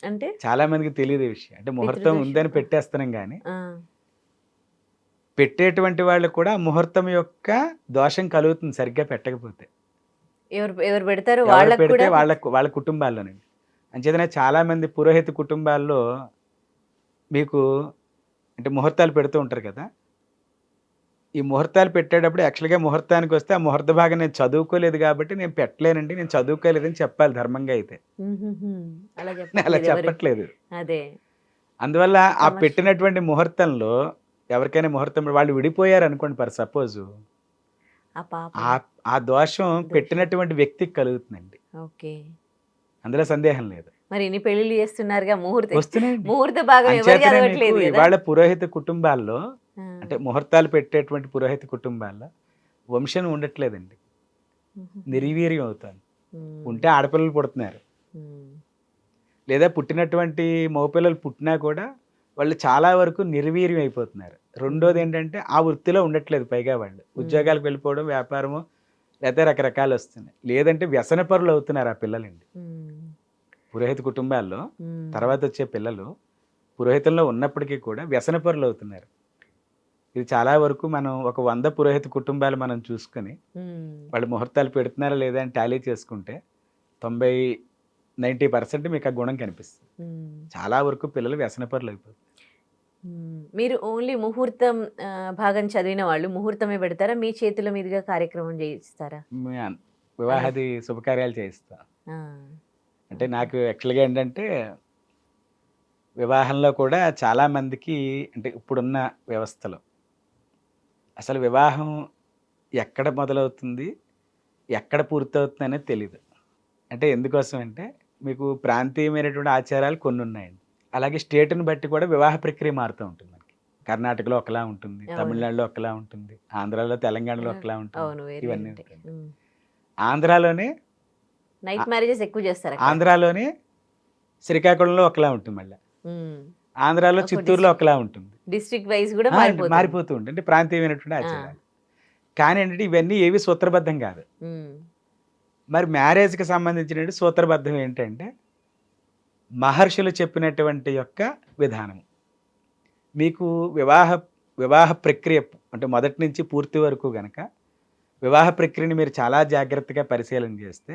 అంటే చాలా మందికి తెలియదు ఈ విషయం. అంటే ముహూర్తం పితృదోషం. ఉందని పెట్టేస్తున్నాం కానీ ఆ, పెట్టేటువంటి వాళ్ళు కూడా ముహూర్తం యొక్క దోషం కలుగుతుంది సరిగ్గా పెట్టకపోతే. ఎవరు ఎవరు పెడతారు ఎవరు వాళ్ళకు పెడితే కూడా వాళ్ళ కుటుంబాల్లోనండి. అంచేతనే చాలా మంది పురోహిత కుటుంబాల్లో మీకు అంటే ముహూర్తాలు పెడుతూ ఉంటారు కదా! ఈ ముహూర్తాలు పెట్టేటప్పుడు యాక్చువల్‌గా ముహూర్తానికి వస్తే ఆ ముహూర్త భాగం నేను చదువుకోలేదు కాబట్టి నేను పెట్టలేనండి. నేను చదువుకోలేదని చెప్పాలి ధర్మంగా అయితే. అలా నేను అలా చెప్పట్లేదు ఎవరు. చెప్పట్లేదు. అదే. అందువల్ల ఆ తమాషా. పెట్టినటువంటి ముహూర్తంలో ఎవరికైనా ముహూర్తం వాళ్ళు విడిపోయారనుకోండి ఫర్ సపోజు. ఆ పాప. ఆ ఆ దోషం దోషం. పెట్టినటువంటి వ్యక్తికి కలుగుతుందండి. ఓకే. అందులో సందేహం లేదు. మరి ఇన్ని పెళ్లిళ్ళు చేస్తున్నారుగా, వస్తున్నాయండి. ముహూర్త భాగం ఎవరు అంచేతనే మీకు చదవట్లేదు కదా. ఇవాళ పురోహిత కుటుంబాల్లో ఆ. అంటే ముహూర్తాలు పెట్టేటువంటి పురోహిత కుటుంబాల్లో వంశం ఉండట్లేదండి. నిర్వీర్యం అవుతాను. ఉంటే ఆడపిల్లలు పుడుతున్నారు. లేదా పుట్టినటువంటి మగపిల్లలు పుట్టినా కూడా వాళ్ళు చాలా వరకు నిర్వీర్యం అయిపోతున్నారు. రెండోది ఏంటంటే ఆ వృత్తిలో ఉండట్లేదు పైగా వాళ్ళు. ఉద్యోగాలకు వెళ్ళిపోవడం, వ్యాపారము లేకపోతే రకరకాలు వస్తున్నాయి. లేదంటే వ్యసనపరులు అవుతున్నారు ఆ పిల్లలండి. పురోహిత కుటుంబాల్లో తర్వాత వచ్చే పిల్లలు పురోహితంలో ఉన్నప్పటికీ కూడా వ్యసనపరులు అవుతున్నారు. ఇది చాలా వరకు మనం ఒక 100 పురోహిత కుటుంబాలు మనం చూసుకొని వాళ్ళు ముహూర్తాలు పెడుతున్నారా లేదా అని టాలీ చేసుకుంటే 90% మీకు ఆ గుణం కనిపిస్తుంది. చాలా వరకు పిల్లలు వ్యసనపరులు అయిపోతారు. మీరు ఓన్లీ ముహూర్తం భాగం చదివిన వాళ్ళు ముహూర్తమే పెడతారా? మీ చేతుల మీదుగా కార్యక్రమం చేయిస్తారా? వివాహాది శుభకార్యాలు చేయిస్తా. ఆ. అంటే నాకు యాక్చువల్గా ఏంటంటే వివాహంలో కూడా చాలా మందికి అంటే ఇప్పుడున్న వ్యవస్థలో అసలు వివాహం ఎక్కడ మొదలవుతుంది ఎక్కడ పూర్తవుతుంది అనేది తెలీదు. అంటే ఎందుకోసం అంటే మీకు ప్రాంతీయమైనటువంటి ఆచారాలు కొన్ని ఉన్నాయండి. అలాగే స్టేట్ని బట్టి కూడా వివాహ ప్రక్రియ మారుతూ ఉంటుంది. మనకి కర్ణాటకలో ఒకలా ఉంటుంది, అవును. తమిళనాడులో ఒకలా ఉంటుంది, ఆంధ్రాలో తెలంగాణలో ఒకలా అవును, ఉంటుంది. వేరే ఇవన్నీ ఉంటాయి. ఉంటాయి. ఆంధ్రాలోనే నైట్ మ్యారేజెస్ ఎక్కువ చేస్తారు అక్కడ. ఆంధ్రాలోనే శ్రీకాకుళంలో ఒకలా ఉంటుంది, మళ్ళీ ఆంధ్రాలో ఒక చిత్తూరులో ఒకలా ఉంటుంది. డిస్ట్రిక్ట్ వైజ్ కూడా మారిపోతూ ఉంటుంది. అంటే ప్రాంతీయమైనటువంటి ఆచారాలు. కానీ ఏంటంటే ఇవన్నీ ఏవి సూత్రబద్ధం కాదు. మరి మ్యారేజ్కి సంబంధించిన సూత్రబద్ధం ఏంటంటే మహర్షులు చెప్పినటువంటి యొక్క విధానం. మీకు వివాహ ప్రక్రియ అంటే మొదటి నుంచి పూర్తి వరకు గనక వివాహ ప్రక్రియని మీరు చాలా జాగ్రత్తగా పరిశీలన చేస్తే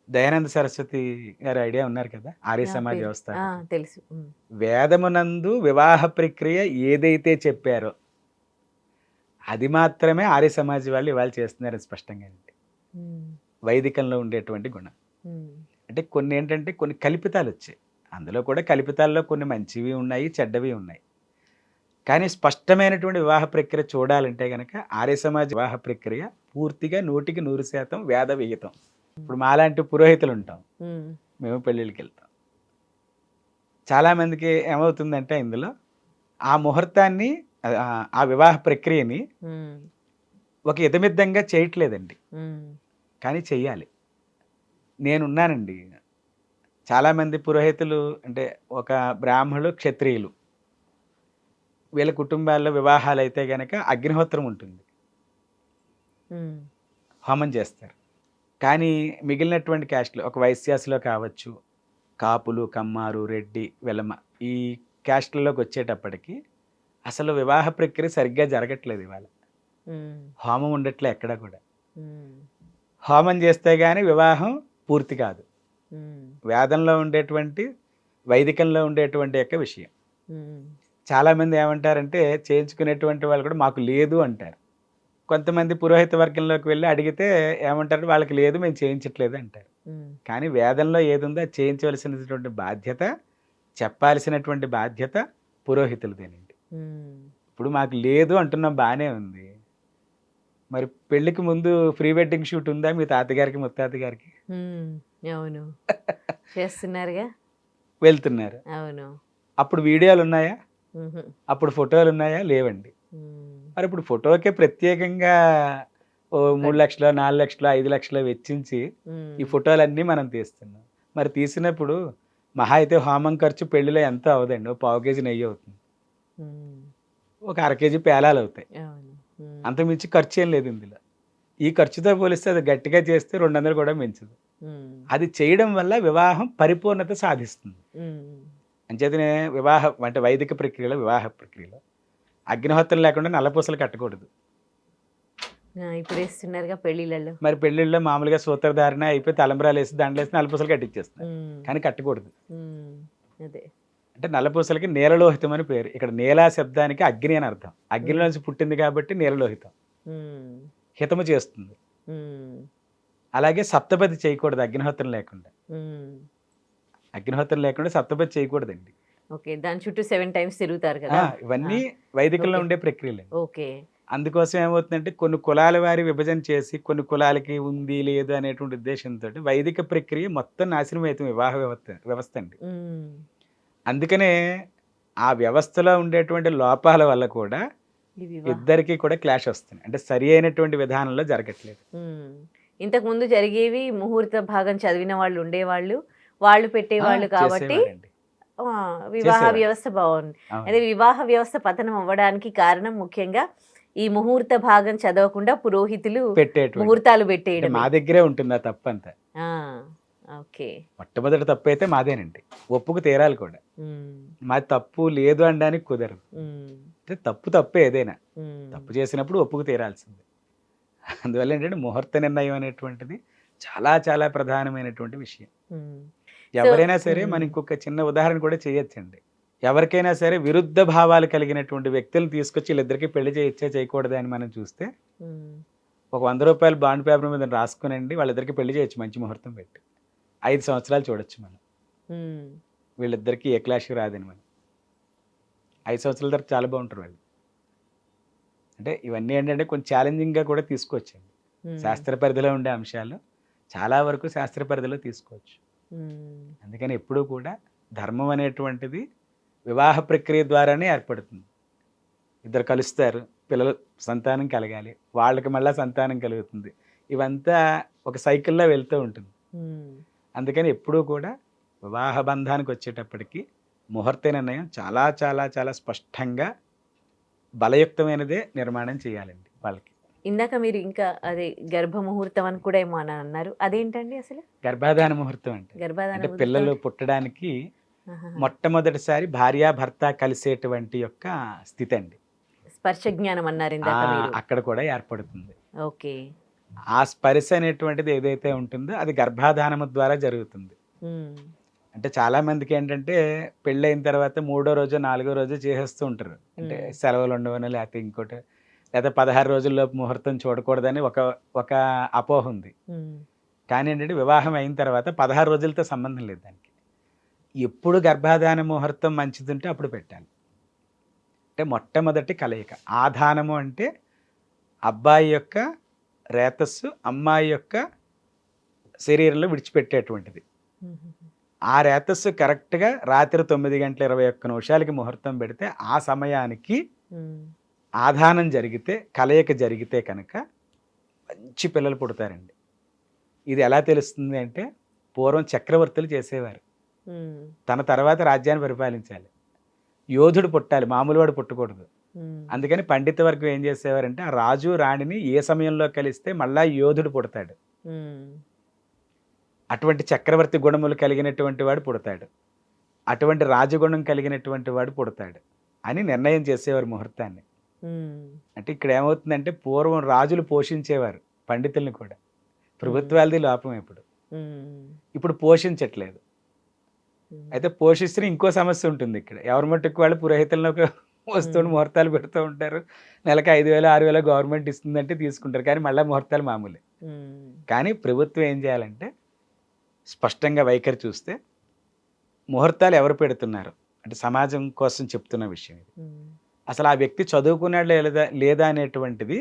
దయానంద సరస్వతి గారు ఐడియా ఉన్నారు కదా, ఆర్య సమాజ వ్యవస్థ. తెలుసు. వేదమునందు వివాహ ప్రక్రియ ఏదైతే చెప్పారో అది మాత్రమే ఆర్య సమాజ వాళ్ళు ఇవాళ చేస్తున్నారు స్పష్టంగా. వైదికంలో ఉండేటువంటి గుణం అంటే కొన్ని ఏంటంటే కొన్ని కల్పితాలు వచ్చాయి. అందులో కూడా కల్పితాల్లో కొన్ని మంచివి ఉన్నాయి, చెడ్డవి ఉన్నాయి. కానీ స్పష్టమైనటువంటి వివాహ ప్రక్రియ చూడాలంటే కనుక ఆర్య సమాజ వివాహ ప్రక్రియ పూర్తిగా 100% వేద విహితం. ఇప్పుడు మాలాంటి పురోహితులు ఉంటాం, మేము పెళ్ళిళ్ళకి వెళ్తాం. చాలామందికి ఏమవుతుందంటే ఇందులో ఆ ముహూర్తాన్ని ఆ వివాహ ప్రక్రియని ఒక ఇతమిద్దంగా చేయట్లేదండి, కానీ చెయ్యాలి. నేనున్నానండి. చాలామంది పురోహితులు అంటే ఒక బ్రాహ్మణులు, క్షత్రియులు వీళ్ళ కుటుంబాల్లో వివాహాలు అయితే కనుక అగ్నిహోత్రం ఉంటుంది, హోమం చేస్తారు. కానీ మిగిలినటువంటి క్యాస్ట్లు ఒక వైశ్యాసులో కావచ్చు, కాపులు, కమ్మారు, రెడ్డి, వెలమ ఈ క్యాస్ట్లలోకి వచ్చేటప్పటికి అసలు వివాహ ప్రక్రియ సరిగ్గా జరగట్లేదు. ఇవాళ హోమం ఉండట్లే ఎక్కడ కూడా. హోమం చేస్తే కానీ వివాహం పూర్తి కాదు. వేదంలో ఉండేటువంటి వైదికంలో ఉండేటువంటి యొక్క విషయం. చాలామంది ఏమంటారంటే చేయించుకునేటువంటి వాళ్ళు కూడా మాకు లేదు అంటారు. కొంతమంది పురోహిత వర్గంలోకి వెళ్ళి అడిగితే ఏమంటారు, వాళ్ళకి లేదు, మేము చేయించట్లేదు అంటారు. కానీ వేదంలో ఏది ఉందో అది చేయించవలసినటువంటి బాధ్యత, చెప్పాల్సినటువంటి బాధ్యత పురోహితులదేనండి. ఇప్పుడు మాకు లేదు అంటున్నాం, బాగానే ఉంది. మరి పెళ్లికి ముందు ప్రీ వెడ్డింగ్ షూట్ ఉందా మీ తాతగారికి, ముత్తాత గారికి? అవును, చేస్తున్నారుగా, వెళ్తున్నారు. అవును. అప్పుడు వీడియోలు ఉన్నాయా? అప్పుడు ఫోటోలు ఉన్నాయా? లేవండి. మరి ఇప్పుడు ఫోటోకే ప్రత్యేకంగా 3 లక్షలు, 4 లక్షలు, 5 లక్షలు వెచ్చించి ఈ ఫోటోలన్నీ మనం తీస్తున్నాం. మరి తీసినప్పుడు మహా అయితే హోమం ఖర్చు పెళ్లిలో ఎంత అవదండి? 1/4 కేజీ నెయ్యి అవుతుంది, ఒక 1/2 కేజీ పేలాలు అవుతాయి. అంతమించి ఖర్చు ఏం లేదు ఇందులో. ఈ ఖర్చుతో పోలిస్తే అది గట్టిగా చేస్తే 200 కూడా మించదు. అది చేయడం వల్ల వివాహం పరిపూర్ణత సాధిస్తుంది. అంచేతనే వివాహ అంటే వైదిక ప్రక్రియలో వివాహ ప్రక్రియలో అగ్నిహోత్రం లేకుండా నల్లపూసలు కట్టకూడదు. ఇప్పుడు వేస్తున్నారుగా పెళ్ళిళ్ళలో. మరి పెళ్ళిళ్ళలో మామూలుగా సూత్రధారణ అయిపోయి తలంబ్రాలు వేసి దండలేసి నల్లపూసలు కట్టించేస్తున్నారు. కానీ కట్టకూడదు. అదే. అంటే నల్లపూసలకి నీలలోహితం అని పేరు. ఇక్కడ నీలా శబ్దానికి అగ్ని అని అర్థం. అగ్నిలోంచి పుట్టింది కాబట్టి నీలలోహితం. హితము చేస్తుంది. అలాగే సప్తపది చేయకూడదు అగ్నిహోత్రం లేకుండా. అగ్నిహోత్రం లేకుండా సప్తపది చేయకూడదండి. ఓకే. దాని చుట్టూ 7 టైమ్స్ తిరుగుతారు కదా. ఇవన్నీ వైదికంలో ఉండే ప్రక్రియలు. ఓకే. అందుకోసం ఏమవుతుందంటే కొన్ని కులాల వారి విభజన చేసి కొన్ని కులాలకి ఉంది లేదు అనేటువంటి ఉద్దేశంతో వైదిక ప్రక్రియ మొత్తం నాశనం అవుతుంది వివాహ వ్యవస్థ అండి. అందుకనే ఆ వ్యవస్థలో ఉండేటువంటి లోపాల వల్ల కూడా ఇద్దరికి కూడా క్లాష్ వస్తుంది. అంటే సరి అయినటువంటి విధానంలో జరగట్లేదు. ఇంతకు ముందు జరిగేవి ముహూర్త భాగం చదివిన వాళ్ళు ఉండేవాళ్ళు, వాళ్ళు పెట్టేవాళ్ళు కాబట్టి వివాహ వ్యవస్థ బాగుంది. అదే వివాహ వ్యవస్థ పతనం అవ్వడానికి కారణం ముఖ్యంగా ఈ ముహూర్త భాగం చదవకుండా పురోహితులు ముహూర్తాలు పెట్టేయడం. మా దగ్గరే ఉంటుంది ఆ తప్పంతా. ఓకే. మొట్టమొదటి తప్పు అయితే మాదేనండి. ఒప్పుకు తీరాలి కూడా. మాది తప్పు లేదు అనడానికి కుదరదు. అంటే తప్పే ఏదైనా. తప్పు చేసినప్పుడు ఒప్పుకు తీరాల్సిందే. అందువల్ల ఏంటంటే ముహూర్త నిర్ణయం అనేటువంటిది చాలా చాలా ప్రధానమైనటువంటి విషయం. ఎవరైనా సరే మనం ఇంకొక చిన్న ఉదాహరణ కూడా చేయొచ్చండి. ఎవరికైనా సరే విరుద్ధ భావాలు కలిగినటువంటి వ్యక్తులను తీసుకొచ్చి వీళ్ళిద్దరికి పెళ్లి చేయకూడదు అని మనం చూస్తే ఒక 100 రూపాయలు బాండ్ పేపర్ మీద రాసుకునండి వాళ్ళిద్దరికి పెళ్లి చేయొచ్చు మంచి ముహూర్తం పెట్టి. 5 సంవత్సరాలు చూడొచ్చు మనం. వీళ్ళిద్దరికి ఏ క్లాష్ రాదని మనం 5 సంవత్సరాల తర్వాత చాలా బాగుంటారు వాళ్ళు. అంటే ఇవన్నీ ఏంటంటే కొంచెం ఛాలెంజింగ్గా కూడా తీసుకోవచ్చండి. శాస్త్ర పరిధిలో ఉండే అంశాలు చాలా వరకు శాస్త్ర పరిధిలో తీసుకోవచ్చు. అందుకని ఎప్పుడూ కూడా ధర్మం అనేటువంటిది వివాహ ప్రక్రియ ద్వారానే ఏర్పడుతుంది. ఇద్దరు కలుస్తారు, పిల్లలు సంతానం కలగాలి, వాళ్ళకి మళ్ళీ సంతానం కలుగుతుంది. ఇవంతా ఒక సైకిల్లో వెళ్తూ ఉంటుంది. అందుకని ఎప్పుడూ కూడా వివాహ బంధానికి వచ్చేటప్పటికి ముహూర్త నిర్ణయం చాలా చాలా చాలా స్పష్టంగా బలయుక్తమైనదే నిర్మాణం చేయాలండి వాళ్ళకి. ఇందాక మీరు ఇంకా అదే గర్భ ముహూర్తం అని కూడా ఏమో అని అన్నారు. అదేంటండి అసలు? గర్భాధాన ముహూర్తం అంటే పిల్లలు పుట్టడానికి మొట్టమొదటిసారి భార్యాభర్త కలిసేటువంటి యొక్క స్థితి అండి. స్పర్శ జ్ఞానం అన్నారు అక్కడ కూడా ఏర్పడుతుంది. ఓకే. ఆ స్పర్శ అనేటువంటిది ఏదైతే ఉంటుందో అది గర్భాధానము ద్వారా జరుగుతుంది. అంటే చాలా మందికి ఏంటంటే పెళ్ళైన తర్వాత 3వ రోజు 4వ రోజు చేసేస్తూ ఉంటారు. అంటే సెలవులు ఉండవని లేకపోతే ఇంకోటి లేదా 16 రోజుల్లోపు ముహూర్తం చూడకూడదని ఒక అపోహ ఉంది. కానీ ఏంటంటే వివాహం అయిన తర్వాత 16 రోజులతో సంబంధం లేదు దానికి. ఎప్పుడు గర్భాధాన ముహూర్తం మంచిది ఉంటే అప్పుడు పెట్టాలి. అంటే మొట్టమొదటి కలయిక ఆధానము అంటే అబ్బాయి యొక్క రేతస్సు అమ్మాయి యొక్క శరీరంలో విడిచిపెట్టేటువంటిది. ఆ రేతస్సు కరెక్ట్గా రాత్రి 9:21 ముహూర్తం పెడితే ఆ సమయానికి ఆధానం జరిగితే కలయిక జరిగితే కనుక మంచి పిల్లలు పుడతారండి. ఇది ఎలా తెలుస్తుంది అంటే పూర్వం చక్రవర్తులు చేసేవారు. తన తర్వాత రాజ్యాన్ని పరిపాలించాలి, యోధుడు పుట్టాలి, మామూలు వాడు పుట్టకూడదు. అందుకని పండిత వర్గం ఏం చేసేవారంటే ఆ రాజు రాణిని ఏ సమయంలో కలిస్తే మళ్ళా యోధుడు పుడతాడు, అటువంటి చక్రవర్తి గుణములు కలిగినటువంటి వాడు పుడతాడు, అటువంటి రాజగుణం కలిగినటువంటి వాడు పుడతాడు అని నిర్ణయం చేసేవారు ముహూర్తాన్ని. అంటే ఇక్కడ ఏమవుతుందంటే పూర్వం రాజులు పోషించేవారు పండితుల్ని కూడా. ప్రభుత్వాలది లోపం ఇప్పుడు పోషించట్లేదు. అయితే పోషిస్తే ఇంకో సమస్య ఉంటుంది ఇక్కడ. ఎవరి మట్టుకు వాళ్ళు పురోహితులను వస్తువుని ముహూర్తాలు పెడుతూ ఉంటారు. నెలకు 5,000 6,000 గవర్నమెంట్ ఇస్తుందంటే తీసుకుంటారు, కానీ మళ్ళీ ముహూర్తాలు మామూలే. కానీ ప్రభుత్వం ఏం చేయాలంటే స్పష్టంగా వైఖరి చూస్తే ముహూర్తాలు ఎవరు పెడుతున్నారు అంటే సమాజం కోసం చెప్తున్న విషయం ఇది. అసలు ఆ వ్యక్తి చదువుకున్నాడు లేదా అనేటువంటిది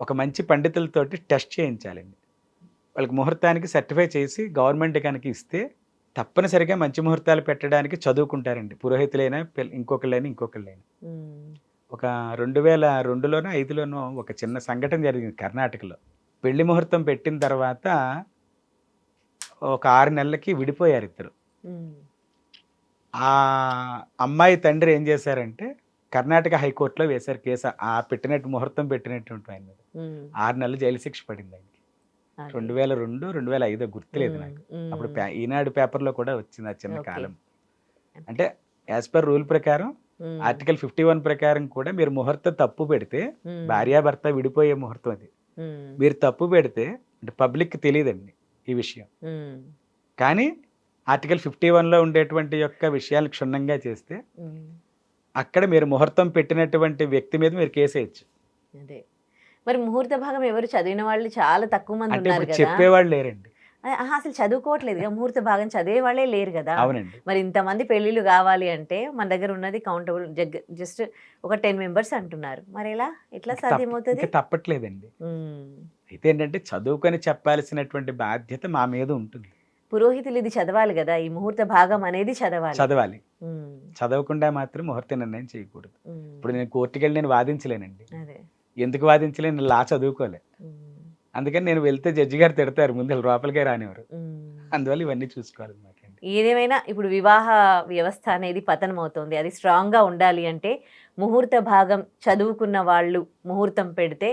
ఒక మంచి పండితులతోటి టెస్ట్ చేయించాలండి. వాళ్ళకి ముహూర్తానికి సర్టిఫై చేసి గవర్నమెంట్ కనుక ఇస్తే తప్పనిసరిగా మంచి ముహూర్తాలు పెట్టడానికి చదువుకుంటారండి, పురోహితులైనా ఇంకొకళ్ళైనా. ఒక 2002లోనో 2005లోనో ఒక చిన్న సంఘటన జరిగింది కర్ణాటకలో. పెళ్లి ముహూర్తం పెట్టిన తర్వాత ఒక 6 నెలలకి విడిపోయారు ఇద్దరు. ఆ అమ్మాయి తండ్రి ఏం చేశారంటే కర్ణాటక హైకోర్టులో వేశారు కేసు. ఆ ముహూర్తం పెట్టినటువంటి ఆయన మీద 6 నెలలు జైలు శిక్ష పడింది ఆయనకి. 2002 2005 గుర్తులేదు నాకు. అప్పుడు ఈనాడు పేపర్లో కూడా వచ్చింది ఆ చిన్న కాలం. అంటే యాజ్ పర్ రూల్ ప్రకారం ఆర్టికల్ 51 ప్రకారం కూడా మీరు ముహూర్తం తప్పు పెడితే, భార్యాభర్త విడిపోయే ముహూర్తం అది, మీరు తప్పు పెడితే అంటే పబ్లిక్ తెలియదండి ఈ విషయం, కానీ ఆర్టికల్ 51లో ఉండేటువంటి యొక్క విషయాలు క్షుణ్ణంగా చేస్తే అక్కడ మీరు ముహూర్తం పెట్టినటువంటి వ్యక్తి మీద మీరు కేసు వేయచ్చు. అదే మరి ముహూర్త భాగం ఎవరు చదివిన వాళ్ళు చాలా తక్కువ మంది అంటే ఉన్నారు ఇప్పుడు కదా. చెప్పేవాళ్ళు లేరండి. అసలు చదువుకోవట్లేదు ముహూర్త భాగం చదివే వాళ్ళే లేరు కదా. అవునండి. మరి ఇంతమంది పెళ్లిళ్ళు కావాలి అంటే మన దగ్గర ఉన్నది కౌంటబుల్ జస్ట్ ఒక 10 మెంబర్స్ అంటున్నారు. మరి ఎట్లా సాధ్యమవుతుంది? ఇంకా తప్పట్లేదండి. అయితే ఏంటంటే చదువుకొని చెప్పాల్సినటువంటి బాధ్యత మా మీద ఉంటుంది. పురోహితులు ఇది చదవాలి కదా, ఈ ముహూర్త భాగం అనేది చదవాలి. చదవకుండా మాత్రం ముహూర్త నిర్ణయం చేయకూడదు. ఇప్పుడు నేను కోర్టుకి వెళ్ళి నేను వాదించలేనండి. అదే ఎందుకు వాదించలేను? లా చదువుకోలే. అందుకని నేను వెళ్తే జడ్జి గారు తిడతారు, ముందు లోపలికే రానివారు. అందువల్ల ఇవన్నీ చూసుకోవాలన్నమాట. ఏదేమైనా ఇప్పుడు వివాహ వ్యవస్థ అనేది పతనం అవుతుంది. అది స్ట్రాంగ్ గా ఉండాలి అంటే ముహూర్త భాగం చదువుకున్న వాళ్ళు ముహూర్తం పెడితే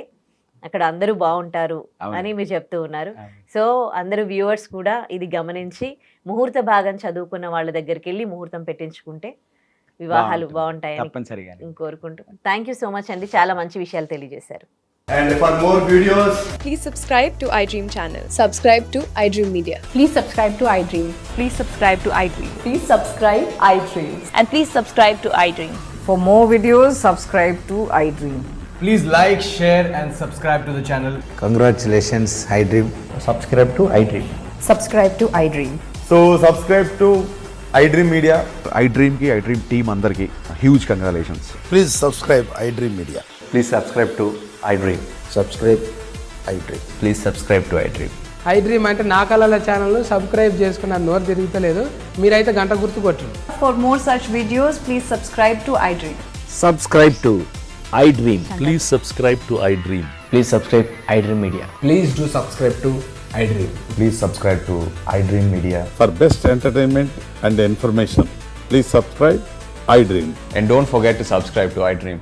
అక్కడ అందరూ బాగుంటారు అని మీరు చెప్తూ ఉన్నారు. సో అందరూ వ్యూవర్స్ కూడా ఇది గమనించి ముహూర్త భాగం చదువుకున్న వాళ్ళ దగ్గరికి వెళ్ళి ముహూర్తం పెట్టించుకుంటే వివాహాలు బాగుంటాయని కోరుకుంటూ థ్యాంక్ యూ సో మచ్ అండి, చాలా మంచి విషయాలు తెలియజేశారు. And for more videos, please subscribe to iDream channel. Subscribe to iDream Media. Please subscribe to iDream. Please subscribe to iDream. Please subscribe iDream. And please subscribe to iDream. For more videos, subscribe to iDream. please like, share and subscribe to the channel. Congratulations, iDream. Subscribe to iDream. Subscribe to iDream. So subscribe to iDream Media. iDream ki iDream team andarki huge congratulations. Please subscribe iDream Media. Please subscribe to iDream. Subscribe iDream. Please subscribe to iDream. iDream అంటే నా కళల channel subscribe చేసుకున్న నోరు తిరుగుతలేదు, మీరైతే గంట గుర్తు కొట్టండి. For more such videos, please subscribe to iDream. Subscribe to iDream. Please subscribe to iDream. Please subscribe iDream Media. Please do subscribe to iDream. Please subscribe to iDream Media. For best entertainment and information, please subscribe iDream. And don't forget to subscribe to iDream.